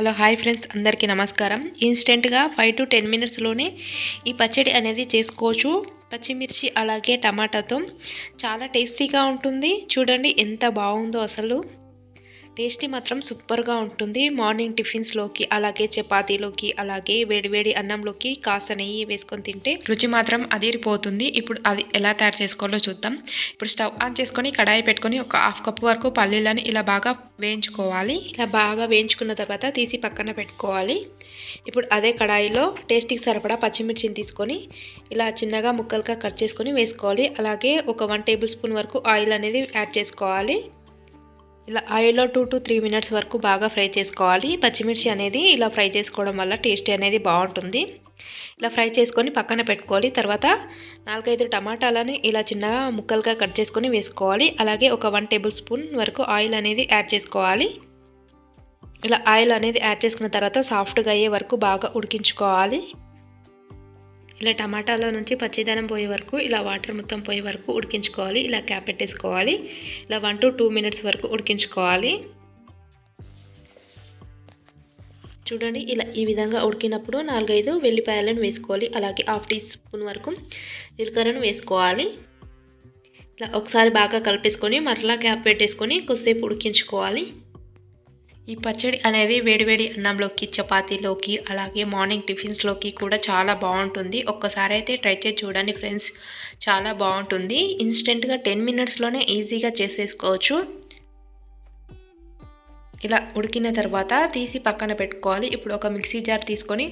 Hello hi friends, అందరికీ నమస్కారం. ఇన్స్టెంట్గా 5 to 10 మినిట్స్లోనే ఈ పచ్చడి అనేది చేసుకోవచ్చు. పచ్చిమిర్చి అలాగే టమాటాతో చాలా టేస్టీగా ఉంటుంది. చూడండి ఎంత బాగుందో అసలు. టేస్టీ మాత్రం సూపర్గా ఉంటుంది. మార్నింగ్ టిఫిన్స్లోకి అలాగే చపాతీలోకి అలాగే వేడివేడి అన్నంలోకి కాస్త నెయ్యి వేసుకొని తింటే రుచి మాత్రం అదిరిపోతుంది. ఇప్పుడు అది ఎలా తయారు చేసుకోవాలో చూద్దాం. ఇప్పుడు స్టవ్ ఆన్ చేసుకొని కడాయి పెట్టుకొని ఒక హాఫ్ కప్ వరకు పల్లీలను ఇలా బాగా వేయించుకోవాలి. ఇలా బాగా వేయించుకున్న తర్వాత తీసి పక్కన పెట్టుకోవాలి. ఇప్పుడు అదే కడాయిలో టేస్టీకి సరిపడా పచ్చిమిర్చిని తీసుకొని ఇలా చిన్నగా ముక్కలుగా కట్ చేసుకొని వేసుకోవాలి. అలాగే ఒక 1 టేబుల్ స్పూన్ వరకు ఆయిల్ అనేది యాడ్ చేసుకోవాలి. ఇలా ఆయిల్లో 2 to 3 మినిట్స్ వరకు బాగా ఫ్రై చేసుకోవాలి. పచ్చిమిర్చి అనేది ఇలా ఫ్రై చేసుకోవడం వల్ల టేస్టీ అనేది బాగుంటుంది. ఇలా ఫ్రై చేసుకొని పక్కన పెట్టుకోవాలి. తర్వాత 4-5 టమాటాలని ఇలా చిన్నగా ముక్కలుగా కట్ చేసుకొని వేసుకోవాలి. అలాగే ఒక 1 టేబుల్ స్పూన్ వరకు ఆయిల్ అనేది యాడ్ చేసుకోవాలి. ఇలా ఆయిల్ అనేది యాడ్ చేసుకున్న తర్వాత సాఫ్ట్గా అయ్యే వరకు బాగా ఉడికించుకోవాలి. ఇలా టమాటాలో నుంచి పచ్చిదనం పోయే వరకు ఇలా వాటర్ మొత్తం పోయే వరకు ఉడికించుకోవాలి. ఇలా క్యాప్ పెట్టేసుకోవాలి. ఇలా 1 to 2 మినిట్స్ వరకు ఉడికించుకోవాలి. చూడండి, ఇలా ఈ విధంగా ఉడికినప్పుడు 4-5 వెల్లిపాయలను వేసుకోవాలి. అలాగే హాఫ్ టీ స్పూన్ వరకు జీలకర్రను వేసుకోవాలి. ఇలా ఒకసారి బాగా కలిపేసుకొని మరలా క్యాప్ పెట్టేసుకొని కొద్దిసేపు ఉడికించుకోవాలి. ఈ పచ్చడి అనేది వేడివేడి అన్నంలోకి, చపాతీలోకి అలాగే మార్నింగ్ టిఫిన్స్లోకి కూడా చాలా బాగుంటుంది. ఒక్కసారి అయితే ట్రై చేసి చూడండి ఫ్రెండ్స్, చాలా బాగుంటుంది. ఇన్స్టెంట్గా 10 మినిట్స్లోనే ఈజీగా చేసేసుకోవచ్చు. ఇలా ఉడికిన తర్వాత తీసి పక్కన పెట్టుకోవాలి. ఇప్పుడు ఒక మిక్సీ జార్ తీసుకొని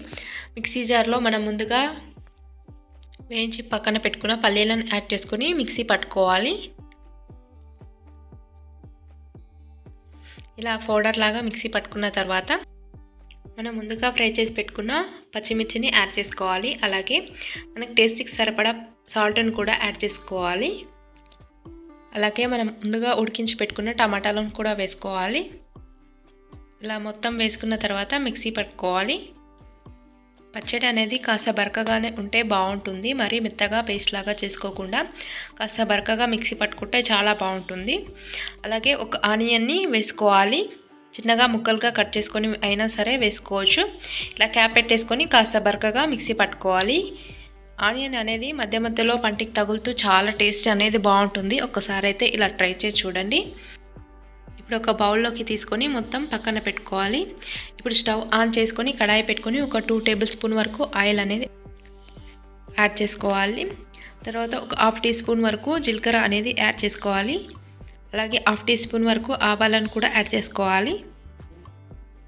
మిక్సీ జార్లో మనం ముందుగా వేయించి పక్కన పెట్టుకున్న పల్లీలను యాడ్ చేసుకొని మిక్సీ పట్టుకోవాలి. ఇలా పౌడర్ లాగా మిక్సీ పట్టుకున్న తర్వాత మనం ముందుగా ఫ్రై చేసి పెట్టుకున్న పచ్చిమిర్చిని యాడ్ చేసుకోవాలి. అలాగే మనకు టేస్ట్కి సరిపడా సాల్ట్ని కూడా యాడ్ చేసుకోవాలి. అలాగే మనం ముందుగా ఉడికించి పెట్టుకున్న టమాటాలను కూడా వేసుకోవాలి. ఇలా మొత్తం వేసుకున్న తర్వాత మిక్సీ పట్టుకోవాలి. పచ్చడి అనేది కాస్త బరకగానే ఉంటే బాగుంటుంది. మరీ మెత్తగా పేస్ట్ లాగా చేసుకోకుండా కాస్త బరకగా మిక్సీ పట్టుకుంటే చాలా బాగుంటుంది. అలాగే ఒక ఆనియన్ని వేసుకోవాలి. చిన్నగా ముక్కలుగా కట్ చేసుకొని అయినా సరే వేసుకోవచ్చు. ఇలా క్యాప్ పెట్టేసుకొని కాస్త బరకగా మిక్సీ పట్టుకోవాలి. ఆనియన్ అనేది మధ్య మధ్యలో పంటికి తగులుతూ చాలా టేస్ట్ అనేది బాగుంటుంది. ఒక్కసారి అయితే ఇలా ట్రై చేసి చూడండి. ఇప్పుడు ఒక బౌల్లోకి తీసుకొని మొత్తం పక్కన పెట్టుకోవాలి. ఇప్పుడు స్టవ్ ఆన్ చేసుకొని కడాయి పెట్టుకొని ఒక 2 టేబుల్ స్పూన్ వరకు ఆయిల్ అనేది యాడ్ చేసుకోవాలి. తర్వాత ఒక హాఫ్ టీ స్పూన్ వరకు జీలకర్ర అనేది యాడ్ చేసుకోవాలి. అలాగే హాఫ్ టీ స్పూన్ వరకు ఆవాలను కూడా యాడ్ చేసుకోవాలి.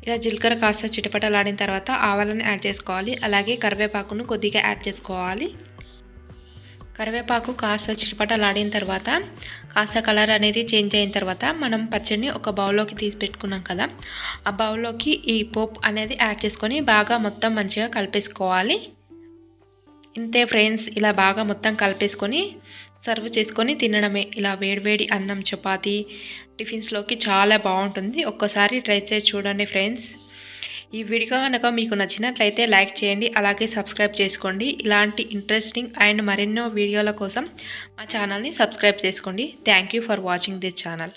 ఇలా జీలకర్ర కాస్త చిటపటలాడిన తర్వాత ఆవాలను యాడ్ చేసుకోవాలి. అలాగే కరివేపాకును కొద్దిగా యాడ్ చేసుకోవాలి. కరివేపాకు కాస్త చిటపటలాడిన తర్వాత కాస్త కలర్ అనేది చేంజ్ అయిన తర్వాత మనం పచ్చడిని ఒక బౌల్లోకి తీసి పెట్టుకున్నాం కదా, ఆ బౌల్లోకి ఈ పోపు అనేది యాడ్ చేసుకొని బాగా మొత్తం మంచిగా కలిపేసుకోవాలి. ఇంతే ఫ్రెండ్స్, ఇలా బాగా మొత్తం కలిపేసుకొని సర్వ్ చేసుకొని తినడమే. ఇలా వేడివేడి అన్నం, చపాతీ, టిఫిన్స్లోకి చాలా బాగుంటుంది. ఒక్కసారి ట్రై చేసి చూడండి ఫ్రెండ్స్. ఈ వీడియో కనుక మీకు నచ్చినట్లయితే లైక్ చేయండి. అలాగే సబ్స్క్రైబ్ చేసుకోండి. ఇలాంటి ఇంట్రెస్టింగ్ అండ్ మరెన్నో వీడియోల కోసం మా ఛానల్ని సబ్స్క్రైబ్ చేసుకోండి. Thank you for watching this channel.